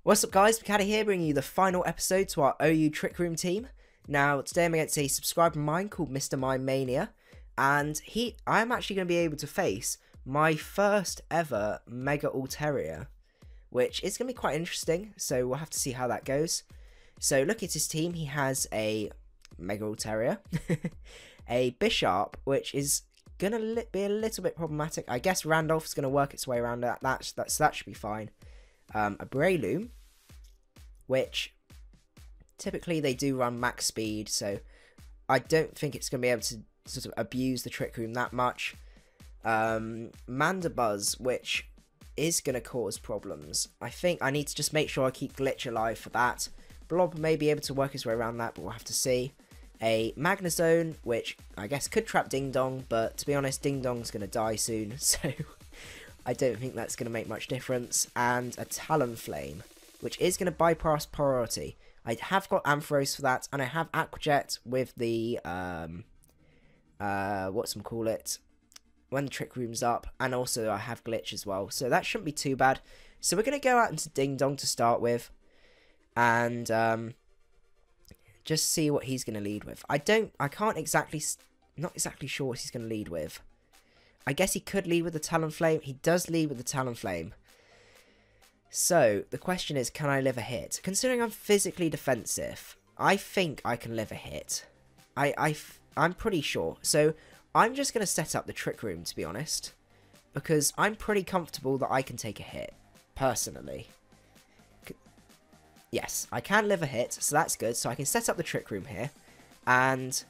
What's up guys, macadii here bringing you the final episode to our OU Trick Room team. Now today I'm against a subscriber of mine called Mr. Mime Mania, and I'm actually going to be able to face my first ever Mega Altaria, which is going to be quite interesting, so we'll have to see how that goes. So looking at his team, he has a Mega Altaria, a Bishop, which is going to be a little bit problematic. I guess Randolph's going to work its way around that, so that should be fine. A Breloom, which typically they do run max speed, so I don't think it's going to be able to sort of abuse the Trick Room that much. Mandibuzz, which is going to cause problems. I think I need to just make sure I keep Glitch alive for that. Blob may be able to work his way around that, but we'll have to see. A Magnezone, which I guess could trap Ding Dong, but to be honest, Ding Dong's going to die soon, so I don't think that's going to make much difference. And a Talonflame, which is going to bypass priority. I have got Ampharos for that, and I have Aqua Jet with the, whatchamacallit, when the Trick Room's up, and also I have Glitch as well, so that shouldn't be too bad. So we're going to go out into Ding Dong to start with, and just see what he's going to lead with. Not exactly sure what he's going to lead with. I guess he could lead with the Talonflame. He does lead with the Talonflame. So, the question is, can I live a hit? Considering I'm physically defensive, I think I can live a hit. I'm pretty sure. So, I'm just going to set up the Trick Room, to be honest. Because I'm pretty comfortable that I can take a hit, personally. Yes, I can live a hit, so that's good. So, I can set up the Trick Room here. And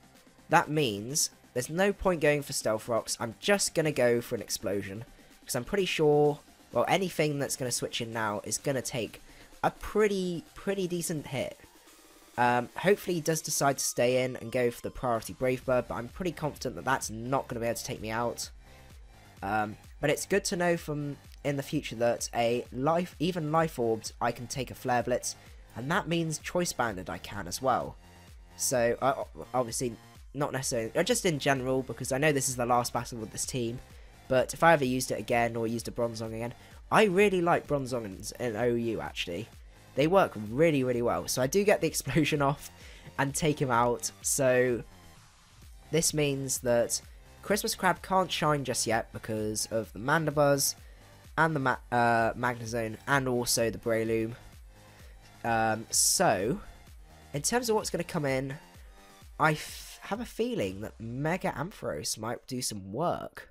that means there's no point going for Stealth Rocks. I'm just going to go for an Explosion. Because I'm pretty sure, well, anything that's going to switch in now is going to take a pretty decent hit. Hopefully he does decide to stay in and go for the priority Brave Bird, but I'm pretty confident that that's not going to be able to take me out. But it's good to know from in the future that even Life Orbed, I can take a Flare Blitz, and that means Choice Banded I can as well. So, obviously, not necessarily, just in general, because I know this is the last battle with this team, but if I ever used it again, or used a Bronzong again, I really like Bronzong in OU, actually. They work really, really well, so I do get the Explosion off and take him out, so this means that Christmas Crab can't shine just yet because of the Mandibuzz and the Magnezone and also the Breloom. So, in terms of what's going to come in, I have a feeling that Mega Ampharos might do some work.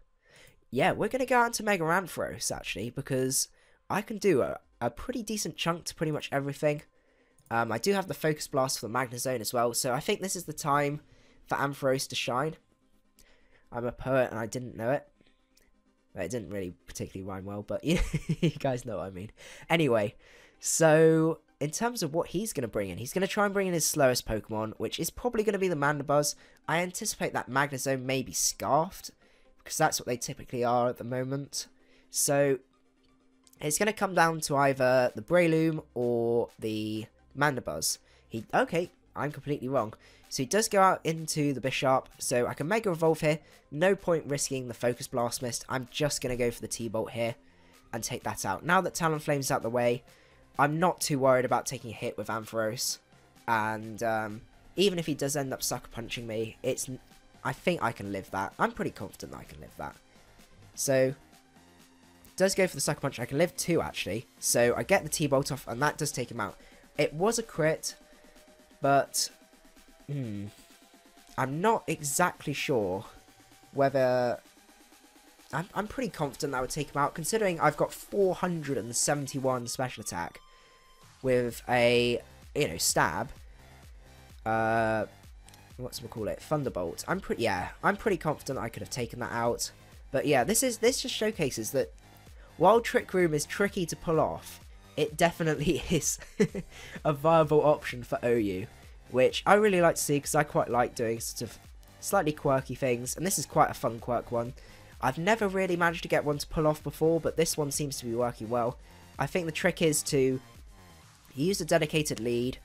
Yeah, we're going to go out to Mega Ampharos, actually, because I can do a pretty decent chunk to pretty much everything. I do have the Focus Blast for the Magnezone as well, so I think this is the time for Ampharos to shine. I'm a poet and I didn't know it. Well, it didn't really particularly rhyme well, but you guys know what I mean. Anyway, so in terms of what he's going to bring in, he's going to try and bring in his slowest Pokemon, which is probably going to be the Mandibuzz. I anticipate that Magnezone may be Scarfed, because that's what they typically are at the moment. So it's going to come down to either the Breloom or the Mandibuzz. Okay, I'm completely wrong. So he does go out into the Bishop, so I can Mega Evolve here. No point risking the Focus Blast Mist. I'm just going to go for the T-Bolt here and take that out. Now that Talonflame's out the way, I'm not too worried about taking a hit with Ampharos. And even if he does end up Sucker Punching me, I think I can live that. I'm pretty confident that I can live that. So, does go for the Sucker Punch. I can live 2, actually. So, I get the T-Bolt off, and that does take him out. It was a crit, but I'm not exactly sure whether I'm pretty confident that would take him out, considering I've got 471 special attack with a, stab. Thunderbolt. I'm pretty confident I could have taken that out. But yeah, this just showcases that while Trick Room is tricky to pull off, it definitely is a viable option for OU, which I really like to see because I quite like doing sort of slightly quirky things, and this is quite a fun quirk one. I've never really managed to get one to pull off before, but this one seems to be working well. I think the trick is to use a dedicated lead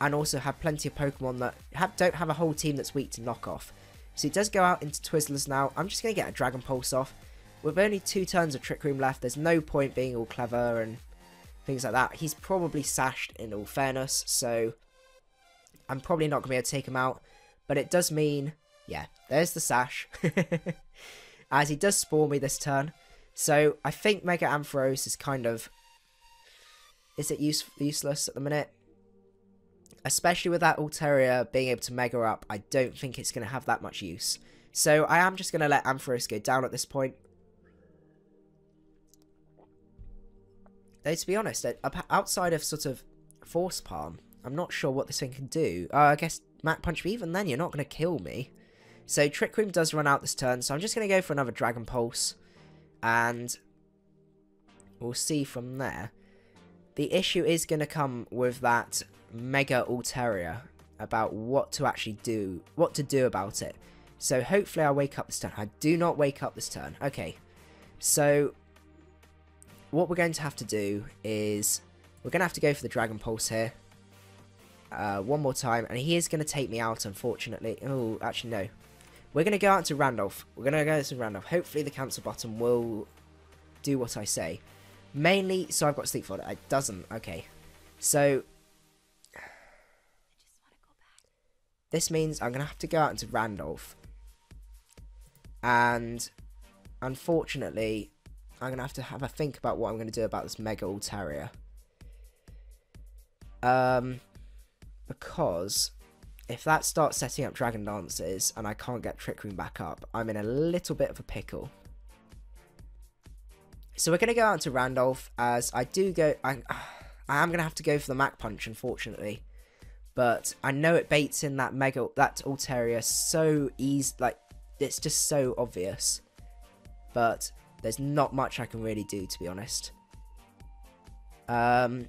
and also have plenty of Pokemon that don't have a whole team that's weak to knock off. So he does go out into Twizzlers now. I'm just going to get a Dragon Pulse off. With only 2 turns of Trick Room left, there's no point being all clever and things like that. He's probably sashed in all fairness, so I'm probably not going to be able to take him out. But it does mean, yeah, there's the sash. As he does spawn me this turn. So I think Mega Ampharos is kind of... Is it useless at the minute? Especially with that Altaria being able to Mega up, I don't think it's going to have that much use. So I am just going to let Ampharos go down at this point. Though to be honest, outside of sort of Force Palm, I'm not sure what this thing can do. I guess Mach Punch, but even then you're not going to kill me. So Trick Room does run out this turn, so I'm just going to go for another Dragon Pulse. And we'll see from there. The issue is going to come with that Mega Altaria about what to actually do, what to do about it. So hopefully I wake up this turn. I do not wake up this turn. Okay, so what we're going to have to do is we're going to have to go for the Dragon Pulse here. One more time, and he is going to take me out, unfortunately. Oh, actually, no. We're going to go out to Randolph. We're going to go to Randolph. Hopefully the cancel button will do what I say. Mainly, so I've got Sleep Fodder. It doesn't. Okay. So this means I'm going to have to go out into Randolph. And unfortunately, I'm going to have a think about what I'm going to do about this Mega Altaria. Because if that starts setting up Dragon Dances and I can't get Trick Room back up, I'm in a little bit of a pickle. So we're going to go out to Randolph, as I do go... I am going to have to go for the Mach Punch, unfortunately. But I know it baits in that Altaria so easy, like, it's just so obvious. But there's not much I can really do, to be honest. I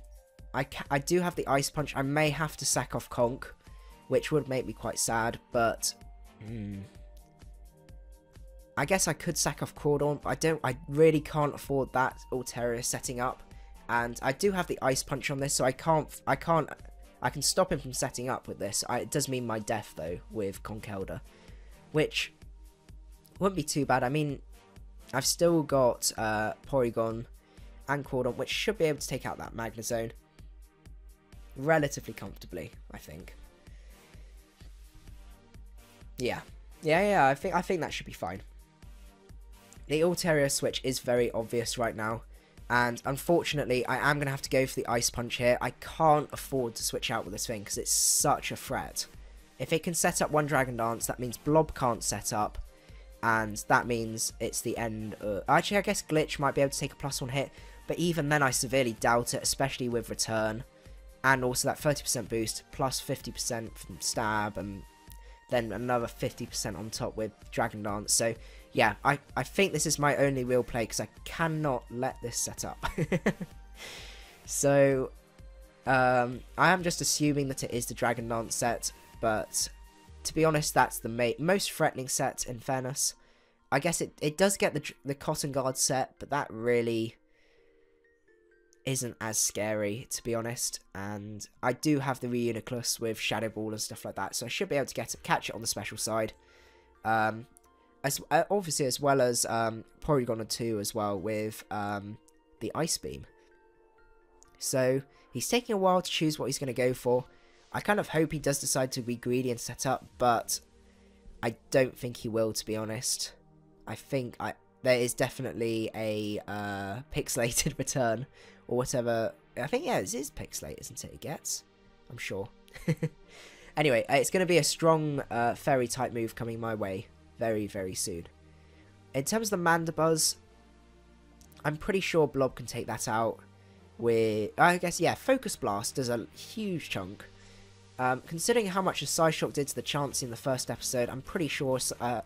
do have the Ice Punch. I may have to sack off Conk, which would make me quite sad, but... I guess I could sack off Crawdaunt, but I really can't afford that Altaria setting up. And I do have the Ice Punch on this, so I can stop him from setting up with this. It does mean my death, though, with Conkedurr, which wouldn't be too bad. I mean, I've still got Porygon and Crawdaunt, which should be able to take out that Magnezone relatively comfortably, I think. Yeah, I think that should be fine. The Altaria switch is very obvious right now, and unfortunately I am going to have to go for the Ice Punch here. I can't afford to switch out with this thing because it's such a threat. If it can set up one Dragon Dance, that means Blob can't set up, and that means it's the end. Actually, I guess Glitch might be able to take a +1 hit, but even then I severely doubt it, especially with Return, and also that 30% boost, plus 50% from Stab, and then another 50% on top with Dragon Dance. So yeah, I think this is my only real play, because I cannot let this set up. So I am just assuming that it is the Dragon Dance set, but to be honest, that's the most threatening set, in fairness. I guess it does get the Cotton Guard set, but that really isn't as scary, to be honest. And I do have the Reuniclus with Shadow Ball and stuff like that, so I should be able to catch it on the special side. Obviously, as well as Porygon2 as well with the Ice Beam. So he's taking a while to choose what he's going to go for. I kind of hope he does decide to be greedy and set up, but I don't think he will, to be honest. I think there is definitely a pixelated return, or whatever. I think, yeah, it is pixelate, isn't it? It gets, I'm sure. Anyway, it's going to be a strong fairy type move coming my way very, very soon. In terms of the Mandibuzz, I'm pretty sure Blob can take that out with, I guess, yeah, Focus Blast does a huge chunk. Considering how much a Psyshock did to the Chansey in the first episode, I'm pretty sure a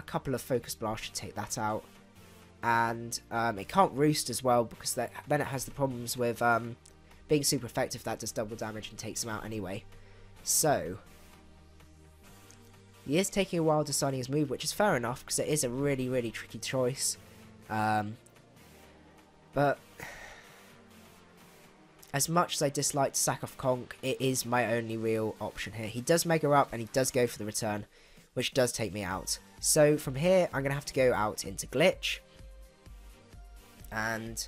couple of Focus Blasts should take that out. And it can't Roost as well, because then it has the problems with being super effective. That does double damage and takes him out anyway. So he is taking a while deciding his move, which is fair enough, because it is a really, really tricky choice. But as much as I dislike to sack off Conk, it is my only real option here. He does Mega up, and he does go for the return, which does take me out. So from here, I'm going to have to go out into Glitch. And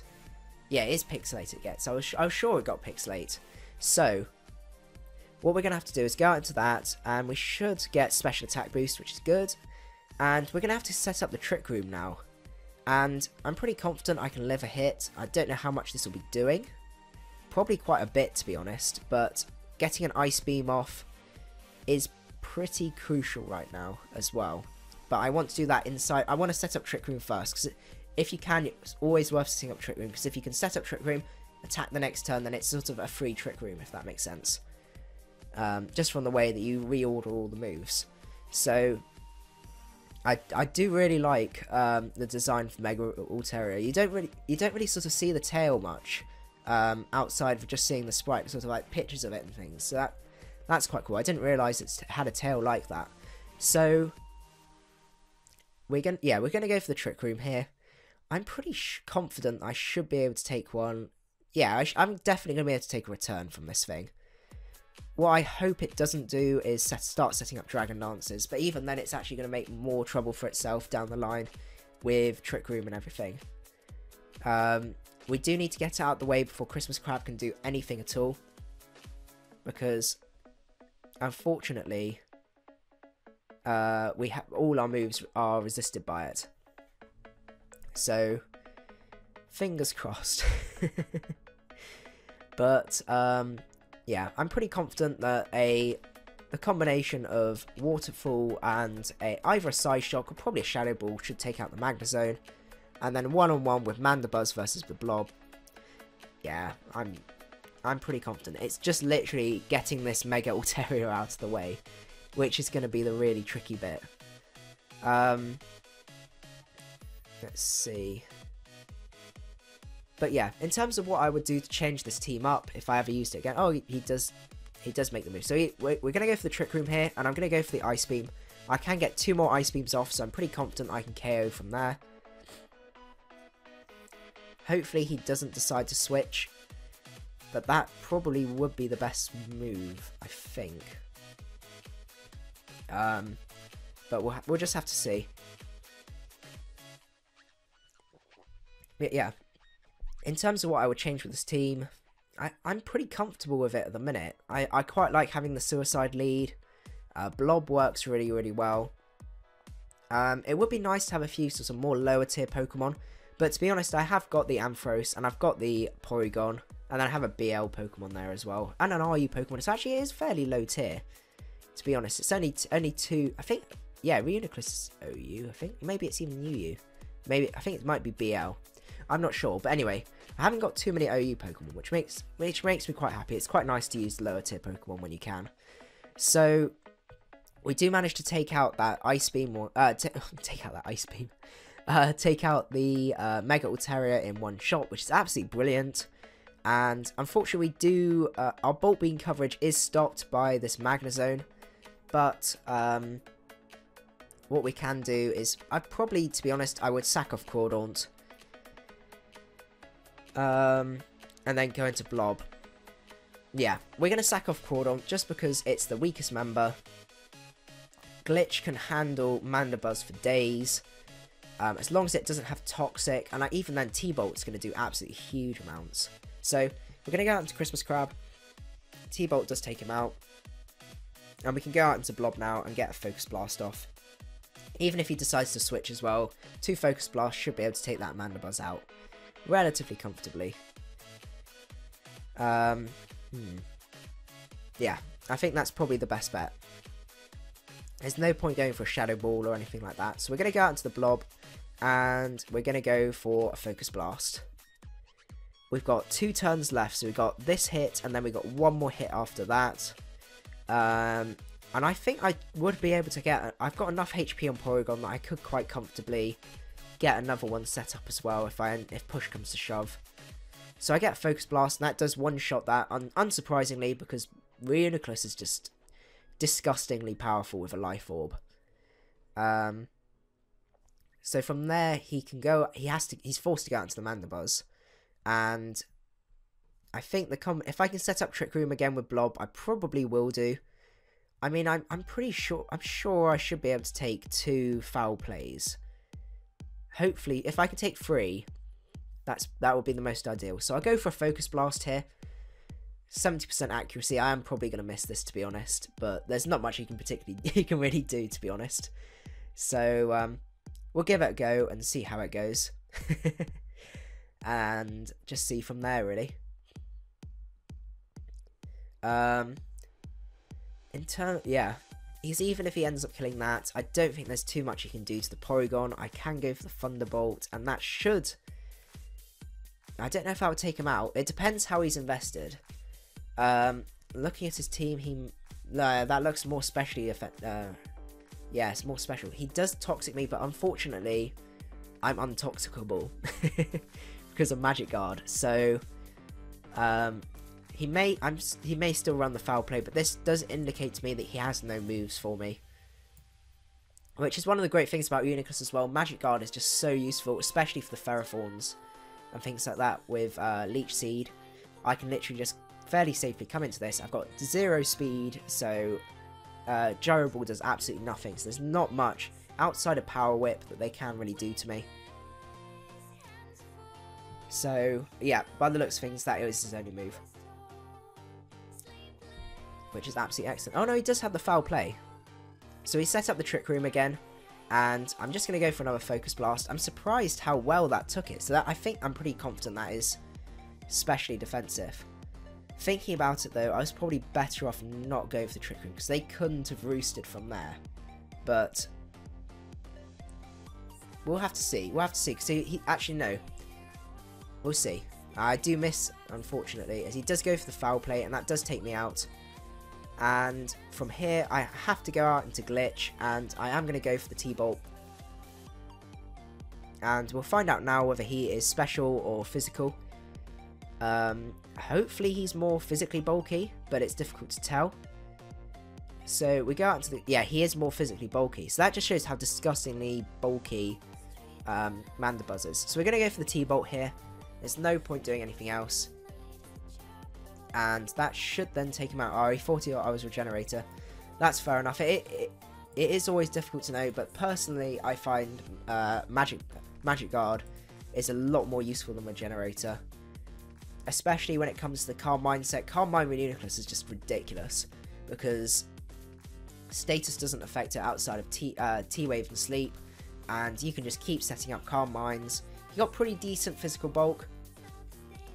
Yeah, it is pixelated it gets. I was sure it got pixelate. So, what we're going to have to do is go out into that, and we should get special attack boost, which is good. And we're going to have to set up the Trick Room now. And I'm pretty confident I can live a hit. I don't know how much this will be doing. Probably quite a bit, to be honest. But getting an Ice Beam off is pretty crucial right now as well. But I want to do that inside. I want to set up Trick Room first, because if you can, it's always worth setting up Trick Room, because if you can set up Trick Room, attack the next turn, then it's sort of a free Trick Room, if that makes sense. Just from the way that you reorder all the moves. So, I do really like the design for Mega Altaria. You don't really sort of see the tail much, outside of just seeing the sprite, sort of like pictures of it and things. So that's quite cool. I didn't realise it had a tail like that. So we're gonna go for the Trick Room here. I'm pretty confident I should be able to take one. Yeah, I'm definitely gonna be able to take a return from this thing. What I hope it doesn't do is start setting up Dragon Dances, but even then it's actually going to make more trouble for itself down the line with Trick Room and everything. We do need to get it out of the way before Christmas Crab can do anything at all, because unfortunately all our moves are resisted by it. So fingers crossed. But yeah, I'm pretty confident that the combination of Waterfall and either a Side Shock or probably a Shadow Ball should take out the Magnezone, and then one-on-one with Mandibuzz versus the Blob. Yeah, I'm pretty confident. It's just literally getting this Mega Altaria out of the way, which is going to be the really tricky bit. Let's see. But yeah, in terms of what I would do to change this team up if I ever used it again. Oh, he does make the move. So we're going to go for the Trick Room here, and I'm going to go for the Ice Beam. I can get 2 more Ice Beams off, so I'm pretty confident I can KO from there. Hopefully he doesn't decide to switch, but that probably would be the best move, I think. But we'll just have to see. But yeah. In terms of what I would change with this team, I'm pretty comfortable with it at the minute. I quite like having the Suicide lead. Blob works really, really well. It would be nice to have a few sort of more lower tier Pokemon, but to be honest, I have got the Ampharos, and I've got the Porygon, and then I have a BL Pokemon there as well, and an RU Pokemon. It actually is fairly low tier, to be honest. It's only 2, I think. Yeah, Reuniclus is OU, I think. Maybe it's even UU. Maybe, I think it might be BL. I'm not sure, but anyway, I haven't got too many OU Pokemon, which makes me quite happy. It's quite nice to use lower tier Pokemon when you can. So we do manage to take out that Ice Beam, or take out that Ice Beam, take out the Mega Altaria in one shot, which is absolutely brilliant. And unfortunately, our Bolt Beam coverage is stopped by this Magnezone, but what we can do is, to be honest, I would sack off Crawdaunt. And then go into Blob. Yeah, we're going to sack off Crawdaunt just because it's the weakest member. Glitch can handle Mandibuzz for days, as long as it doesn't have Toxic, and even then T-Bolt's going to do absolutely huge amounts. So we're going to go out into Christmas Crab. T-Bolt does take him out, and we can go out into Blob now and get a Focus Blast off. Even if he decides to switch as well, 2 Focus Blasts should be able to take that Mandibuzz out relatively comfortably. Yeah, I think that's probably the best bet. There's no point going for a Shadow Ball or anything like that. So we're going to go out into the Blob, and we're going to go for a Focus Blast. We've got 2 turns left, so we've got this hit, and then we've got 1 more hit after that. And I think I would be able to get... I've got enough HP on Porygon that I could quite comfortably get another one set up as well if push comes to shove. So I get a Focus Blast, and that does one-shot that, unsurprisingly, because Reuniclus is just disgustingly powerful with a Life Orb. So from there, he can go... He's forced to go out into the Mandibuzz. And I think if I can set up Trick Room again with Blob, I probably will do. I mean, I'm pretty sure... I'm sure I should be able to take 2 foul plays. Hopefully, if I can take 3, that would be the most ideal. So I'll go for a Focus Blast here. 70% accuracy. I am probably going to miss this, to be honest, but there's not much you can really do, to be honest. So we'll give it a go and see how it goes. And just see from there, really. Yeah, even if he ends up killing that, I don't think there's too much he can do to the Porygon. I can go for the Thunderbolt, and that should... I don't know if I would take him out. It depends how he's invested. Looking at his team, that looks more specially yeah, it's more special. He does Toxic me, but unfortunately, I'm untoxicable because of Magic Guard. So, he may still run the Foul Play, but this does indicate to me that he has no moves for me, which is one of the great things about Reuniclus as well. Magic Guard is just so useful, especially for the Ferrothorns and things like that. With Leech Seed, I can literally just fairly safely come into this. I've got 0 speed, so Gyro Ball does absolutely nothing. So there's not much outside of Power Whip that they can really do to me. So yeah, by the looks of things, that is his only move, which is absolutely excellent. Oh no, he does have the Foul Play. So he set up the Trick Room again, and I'm just going to go for another Focus Blast. I'm surprised how well that took it. So that, I think I'm pretty confident that is specially defensive. Thinking about it though, I was probably better off not going for the Trick Room, because they couldn't have roosted from there. But we'll have to see. We'll have to see, because he actually, no. We'll see. I do miss, unfortunately, as he does go for the Foul Play, and that does take me out. And from here, I have to go out into Glitch, and I am going to go for the T-Bolt. And we'll find out now whether he is special or physical. Hopefully he's more physically bulky, but it's difficult to tell. So we go out into the... Yeah, he is more physically bulky. So that just shows how disgustingly bulky Mandibuzz is. So we're going to go for the T-Bolt here. There's no point doing anything else. And that should then take him out. Oh, he 40 hours Regenerator. That's fair enough. It is always difficult to know, but personally I find Magic Guard is a lot more useful than Regenerator. Especially when it comes to the Calm Mindset. Calm Mind with Reuniclus is just ridiculous, because status doesn't affect it outside of T-Wave and Sleep, and you can just keep setting up Calm Minds. You got pretty decent physical bulk.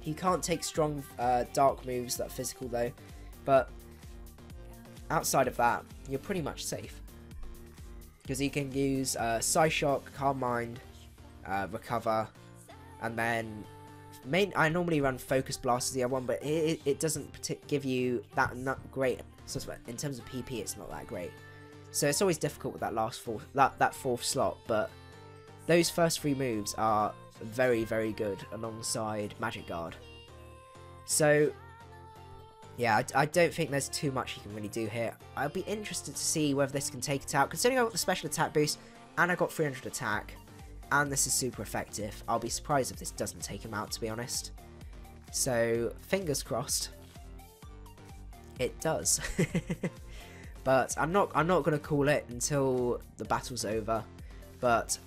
You can't take strong dark moves that are physical though, but outside of that, you're pretty much safe, because you can use Psyshock, Calm Mind, Recover, and then I normally run Focus Blast as the other one, but it doesn't give you that great, sort of, in terms of PP, it's not that great. So it's always difficult with that fourth slot, but those first 3 moves are very, very good alongside Magic Guard. So yeah, I don't think there's too much you can really do here. I'll be interested to see whether this can take it out, considering I got the special attack boost and I got 300 attack, and this is super effective. I'll be surprised if this doesn't take him out, to be honest. So fingers crossed it does. But I'm not going to call it until the battle's over. But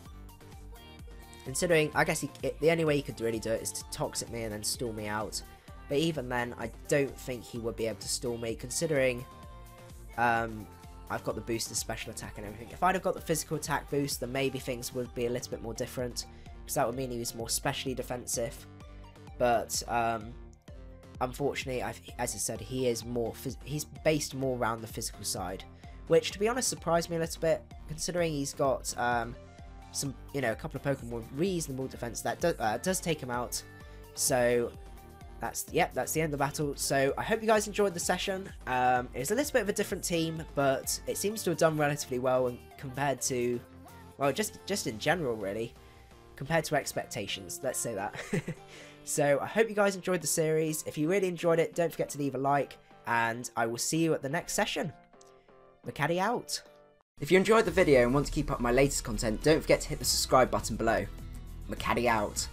considering, I guess the only way he could really do it is to Toxic me and then stall me out. But even then, I don't think he would be able to stall me, considering I've got the boosted special attack and everything. If I'd have got the physical attack boost, then maybe things would be a little bit more different, because that would mean he was more specially defensive. But unfortunately, as I said, he's based more around the physical side, which, to be honest, surprised me a little bit, considering he's got some, a couple of Pokemon with reasonable defense that does take him out. So that's the end of the battle. So I hope you guys enjoyed the session. It was a little bit of a different team, but it seems to have done relatively well, and compared to, well, just in general, really, compared to expectations, let's say that. So I hope you guys enjoyed the series. If you really enjoyed it, don't forget to leave a like, and I will see you at the next session. Macadii out. If you enjoyed the video and want to keep up my latest content, don't forget to hit the subscribe button below. Macadii out.